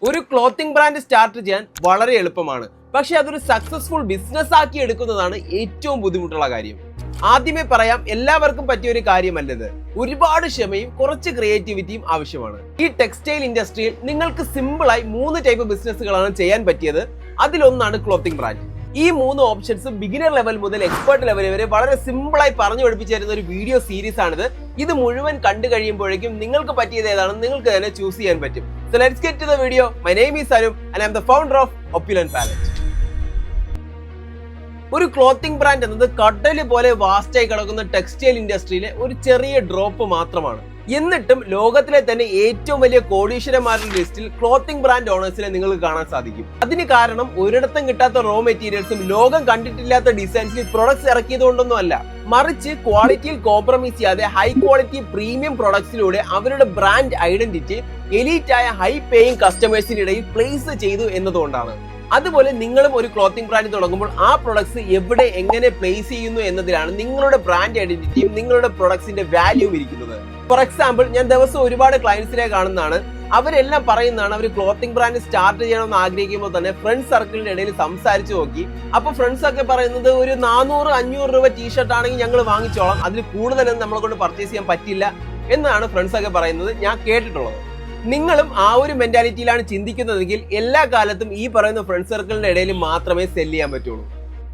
ഒരു clothing brand start ചെയ്യാൻ വളരെ എളുപ്പമാണ്. പക്ഷെ അതൊരു സക്സസ്ഫുൾ ബിസിനസ് ആക്കി എടുക്കുന്നതാണ് ഏറ്റവും ബുദ്ധിമുട്ടുള്ള കാര്യം. ആദ്യമേ പറയാം, എല്ലാവർക്കും പറ്റിയ ഒരു കാര്യമല്ലത്. ഒരുപാട് ക്ഷമയും കുറച്ച് ക്രിയേറ്റിവിറ്റിയും ആവശ്യമാണ്. ഈ ടെക്സ്റ്റൈൽ ഇൻഡസ്ട്രിയിൽ നിങ്ങൾക്ക് സിമ്പിളായി 3 ടൈപ്പ് ബിസിനസ്സുകളാണ് ചെയ്യാൻ പറ്റിയത്. അതിലൊന്നാണ് ക്ലോത്തിംഗ് ബ്രാൻഡ്. ഈ 3 ഓപ്ഷൻസ് ബിഗിനർ ലെവൽ മുതൽ എക്സ്പേർട്ട് ലെവൽ വരെ വളരെ സിമ്പിളായി പറഞ്ഞു പഠിപ്പിച്ചു തരുന്ന ഒരു വീഡിയോ സീരീസ് ആണിത്. ഇത് മുഴുവൻ കണ്ടു കഴിയുമ്പോഴേക്കും നിങ്ങൾക്ക് പറ്റിയത് ഏതാണെന്ന് നിങ്ങൾക്ക് തന്നെ ചൂസ് ചെയ്യാൻ പറ്റും. So let's get to the video. My name is Arum and I am the founder of Opulent Palette. ഒരു ക്ലോത്തിംഗ് ബ്രാൻഡ് എന്നത് കടല് പോലെ വാസ്റ്റായി കിടക്കുന്ന ടെക്സ്റ്റൈൽ ഇൻഡസ്ട്രിയിലെ ഒരു ചെറിയ ഡ്രോപ്പ് മാത്രമാണ്. എന്നിട്ടും ലോകത്തിലെ തന്നെ ഏറ്റവും വലിയ കോടീശ്വരന്മാരുടെ ലിസ്റ്റിൽ ക്ലോത്തിംഗ് ബ്രാൻഡ് ഓണേഴ്സിനെ നിങ്ങൾക്ക് കാണാൻ സാധിക്കും. അതിന് കാരണം ഒരിടത്തും കിട്ടാത്ത റോ മെറ്റീരിയൽസും ലോകം കണ്ടിട്ടില്ലാത്ത ഡിസൈൻസിൽ പ്രൊഡക്ട്സ് ഇറക്കിയത് കൊണ്ടൊന്നും അല്ല, മറിച്ച് ക്വാളിറ്റിയിൽ കോംപ്രമൈസ് ചെയ്യാതെ ഹൈ ക്വാളിറ്റി പ്രീമിയം പ്രൊഡക്ട്സിലൂടെ അവരുടെ ബ്രാൻഡ് ഐഡന്റിറ്റി എലീറ്റ് ആയ ഹൈ പേയിങ് കസ്റ്റമേഴ്സിനിടയിൽ പ്ലേസ് ചെയ്തു എന്നതുകൊണ്ടാണ്. അതുപോലെ നിങ്ങളും ഒരു ക്ലോത്തിംഗ് ബ്രാൻഡ് തുടങ്ങുമ്പോൾ ആ പ്രൊഡക്ട്സ് എവിടെ എങ്ങനെ പ്ലേസ് ചെയ്യുന്നു എന്നതിലാണ് നിങ്ങളുടെ ബ്രാൻഡ് ഐഡന്റിറ്റിയും നിങ്ങളുടെ പ്രൊഡക്ട്സിന്റെ വാല്യൂവും ഇരിക്കുന്നത്. ഫോർ എക്സാമ്പിൾ, ഞാൻ ദിവസം ഒരുപാട് ക്ലയൻസിനെ കാണുന്നതാണ്. അവരെല്ലാം പറയുന്നതാണ്, അവർ ക്ലോത്തിംഗ് ബ്രാൻഡ് സ്റ്റാർട്ട് ചെയ്യണമെന്ന് ആഗ്രഹിക്കുമ്പോൾ തന്നെ ഫ്രണ്ട്സ് സർക്കിളിന്റെ ഇടയിൽ സംസാരിച്ചു നോക്കി. അപ്പൊ ഫ്രണ്ട്സ് ഒക്കെ പറയുന്നത് ഒരു 400-500 രൂപ ടീഷർട്ട് ആണെങ്കിൽ ഞങ്ങൾ വാങ്ങിച്ചോളാം, അതിൽ കൂടുതലൊന്നും നമ്മളെ കൊണ്ട് പർച്ചേസ് ചെയ്യാൻ പറ്റില്ല എന്നാണ് ഫ്രണ്ട്സ് ഒക്കെ പറയുന്നത് ഞാൻ കേട്ടിട്ടുള്ളത്. നിങ്ങളും ആ ഒരു മെന്റാലിറ്റിയിലാണ് ചിന്തിക്കുന്നതെങ്കിൽ എല്ലാ കാലത്തും ഈ പറയുന്ന ഫ്രണ്ട് സർക്കിളിന്റെ ഇടയിൽ മാത്രമേ സെല് ചെയ്യാൻ പറ്റുള്ളൂ.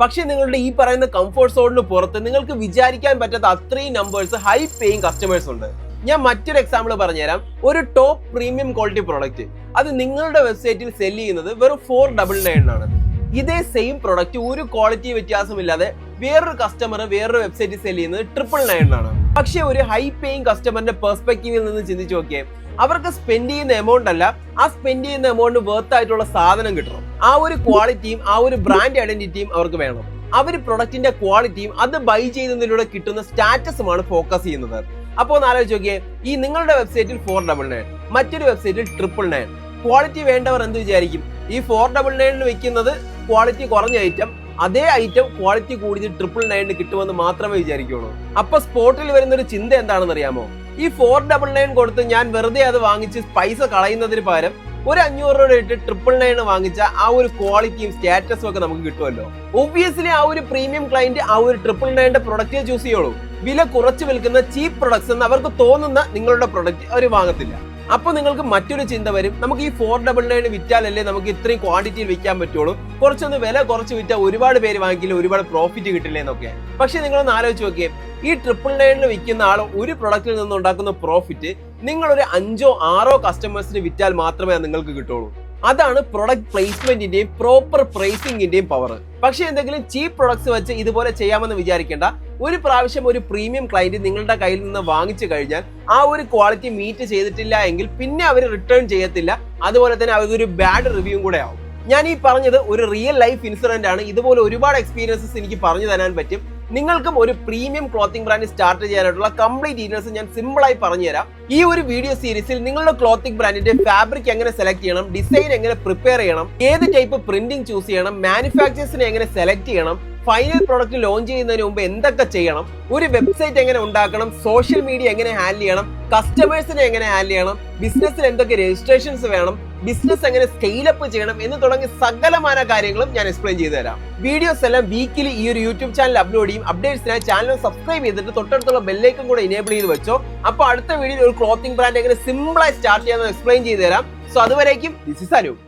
പക്ഷെ നിങ്ങളുടെ ഈ പറയുന്ന കംഫോർട്ട് സോണിന് പുറത്ത് നിങ്ങൾക്ക് വിചാരിക്കാൻ പറ്റാത്ത അത്രയും നമ്പേഴ്സ് ഹൈ പേയിങ് കസ്റ്റമേഴ്സ് ഉണ്ട്. ഞാൻ മറ്റൊരു എക്സാമ്പിൾ പറഞ്ഞുതരാം. ഒരു ടോപ്പ് പ്രീമിയം ക്വാളിറ്റി പ്രോഡക്റ്റ് അത് നിങ്ങളുടെ വെബ്സൈറ്റിൽ സെല് ചെയ്യുന്നത് വെറും 499 ആണ്. ഇതേ സെയിം പ്രൊഡക്റ്റ് ഒരു ക്വാളിറ്റി വ്യത്യാസമില്ലാതെ വേറൊരു കസ്റ്റമർ വേറൊരു വെബ്സൈറ്റിൽ സെല് ചെയ്യുന്നത് 999 ആണ്. പക്ഷെ ഒരു ഹൈ പേയിങ് കസ്റ്റമറിന്റെ പെർസ്പെക്റ്റീവിൽ നിന്ന് ചിന്തിച്ചു നോക്കിയേ, അവർക്ക് സ്പെൻഡ് ചെയ്യുന്ന എമൗണ്ട് അല്ല, ആ സ്പെൻഡ് ചെയ്യുന്ന എമൗണ്ട് വർത്ത് ആയിട്ടുള്ള സാധനം കിട്ടണം. ആ ഒരു ക്വാളിറ്റിയും ആ ഒരു ബ്രാൻഡ് ഐഡന്റിറ്റിയും അവർക്ക് വേണം. അവർ പ്രൊഡക്റ്റിന്റെ ക്വാളിറ്റിയും അത് ബൈ ചെയ്യുന്നതിലൂടെ കിട്ടുന്ന സ്റ്റാറ്റസുമാണ് ഫോക്കസ് ചെയ്യുന്നത്. അപ്പോൾ ഒന്ന് ആലോചിച്ച് നോക്കിയേ, ഈ നിങ്ങളുടെ വെബ്സൈറ്റിൽ 499, മറ്റൊരു വെബ്സൈറ്റിൽ 999. ക്വാളിറ്റി വേണ്ടവർ എന്ത് വിചാരിക്കും? ഈ 499 വെക്കുന്നത് ക്വാളിറ്റി കുറഞ്ഞ ഐറ്റം, അതേ ഐറ്റം ക്വാളിറ്റി കൂടി 999 കിട്ടുമെന്ന് മാത്രമേ വിചാരിക്കുള്ളൂ. അപ്പൊ സ്പോട്ടിൽ വരുന്ന ഒരു ചിന്ത എന്താണെന്ന് അറിയാമോ? ഈ 499 കൊടുത്ത് ഞാൻ വെറുതെ അത് വാങ്ങിച്ച് പൈസ കളയുന്നതിന് പകരം ഒരു 500 രൂപ ഇട്ട് 999 വാങ്ങിച്ച ആ ഒരു ക്വാളിറ്റിയും സ്റ്റാറ്റസും ഒക്കെ നമുക്ക് കിട്ടുമല്ലോ. ഒബ്വിയസ്ലി ആ ഒരു പ്രീമിയം ക്ലയന്റ് ആ ഒരു 999 പ്രൊഡക്റ്റ് ചൂസ് ചെയ്യുള്ളൂ. വില കുറച്ച് വിൽക്കുന്ന ചീപ്പ് പ്രൊഡക്ട്സ് എന്ന് അവർക്ക് തോന്നുന്ന നിങ്ങളുടെ പ്രൊഡക്റ്റ് അവർ വാങ്ങത്തില്ല. അപ്പൊ നിങ്ങൾക്ക് മറ്റൊരു ചിന്ത വരും, നമുക്ക് ഈ 499 വിറ്റാലല്ലേ നമുക്ക് ഇത്രയും ക്വാണ്ടിറ്റിയിൽ വിൽക്കാൻ പറ്റുള്ളൂ, കുറച്ചൊന്ന് വില കുറച്ച് വിറ്റാൽ ഒരുപാട് പേര് വാങ്ങിക്കില്ല, ഒരുപാട് പ്രോഫിറ്റ് കിട്ടില്ലേ എന്നൊക്കെ. പക്ഷെ നിങ്ങളൊന്ന് ആലോചിച്ച് നോക്കിയേ, ഈ 999 വിൽക്കുന്ന ആൾ ഒരു പ്രൊഡക്റ്റിൽ നിന്ന് ഉണ്ടാക്കുന്ന പ്രോഫിറ്റ് നിങ്ങളൊരു 5-6 കസ്റ്റമേഴ്സിന് വിറ്റാൽ മാത്രമേ നിങ്ങൾക്ക് കിട്ടുള്ളൂ. അതാണ് പ്രൊഡക്റ്റ് പ്ലേസ്മെന്റിന്റെയും പ്രോപ്പർ പ്രൈസിംഗിന്റെയും പവർ. പക്ഷെ എന്തെങ്കിലും ചീപ്പ് പ്രൊഡക്ട്സ് വെച്ച് ഇതുപോലെ ചെയ്യാമെന്ന് വിചാരിക്കേണ്ട. ഒരു പ്രാവശ്യം ഒരു പ്രീമിയം ക്ലയന്റ് നിങ്ങളുടെ കയ്യിൽ നിന്ന് വാങ്ങിച്ചു കഴിഞ്ഞാൽ ആ ഒരു ക്വാളിറ്റി മീറ്റ് ചെയ്തിട്ടില്ല എങ്കിൽ പിന്നെ അവർ റിട്ടേൺ ചെയ്യത്തില്ല. അതുപോലെ തന്നെ അതൊരു ബാഡ് റിവ്യൂ കൂടെ ആവും. ഞാൻ ഈ പറഞ്ഞത് ഒരു റിയൽ ലൈഫ് ഇൻസിഡന്റ് ആണ്. ഇതുപോലെ ഒരുപാട് എക്സ്പീരിയൻസസ് എനിക്ക് പറഞ്ഞു തരാൻ പറ്റും. നിങ്ങൾക്കും ഒരു പ്രീമിയം ക്ലോത്തിംഗ് ബ്രാൻഡ് സ്റ്റാർട്ട് ചെയ്യാനായിട്ടുള്ള കംപ്ലീറ്റ് ഡീറ്റെയിൽസ് ഞാൻ സിമ്പിളായി പറഞ്ഞുതരാം. ഈ ഒരു വീഡിയോ സീരീസിൽ നിങ്ങളുടെ ക്ലോത്തിംഗ് ബ്രാൻഡിന്റെ ഫാബ്രിക് എങ്ങനെ സെലക്ട് ചെയ്യണം, ഡിസൈൻ എങ്ങനെ പ്രിപ്പയർ ചെയ്യണം, ഏത് ടൈപ്പ് പ്രിന്റിംഗ് ചൂസ് ചെയ്യണം, മാനുഫാക്ചേഴ്സിനെ എങ്ങനെ സെലക്ട് ചെയ്യണം, ഫൈനൽ പ്രോഡക്റ്റ് ലോഞ്ച് ചെയ്യുന്നതിന് മുമ്പ് എന്തൊക്കെ ചെയ്യണം, ഒരു വെബ്സൈറ്റ് എങ്ങനെ ഉണ്ടാക്കണം, സോഷ്യൽ മീഡിയ എങ്ങനെ ഹാൻഡിൽ ചെയ്യണം, കസ്റ്റമേഴ്സിനെ എങ്ങനെ ഹാൻഡിൽ ചെയ്യണം, ബിസിനസ്സിൽ എന്തൊക്കെ രജിസ്ട്രേഷൻസ് വേണം, ബിസിനസ് എങ്ങനെ സ്കെയിലപ്പ് ചെയ്യണം എന്ന് തുടങ്ങി സകലമായ കാര്യങ്ങളും ഞാൻ എക്സ്പ്ലെയിൻ ചെയ്തു തരാം. വീഡിയോസ് എല്ലാം വീക്കിലി ഈ ഒരു യൂട്യൂബ് ചാനൽ അപ്ലോഡ് ചെയ്യും. അപ്ഡേറ്റ്സിനായി ചാനൽ സബ്സ്ക്രൈബ് ചെയ്തിട്ട് തൊട്ടടുത്തുള്ള ബെല്ലൈക്കൺ കൂടെ എനേബിൾ ചെയ്ത് വെച്ചോ. അപ്പോൾ അടുത്ത വീഡിയോയിൽ ഒരു ക്ലോത്തിംഗ് ബ്രാൻഡ് എങ്ങനെ സിമ്പിളായി സ്റ്റാർട്ട് ചെയ്യാമെന്ന് എക്സ്പ്ലെയിൻ ചെയ്തു തരാം. സോ അതുവരേക്കും ദിസ് ഈസ് അനൂപ്.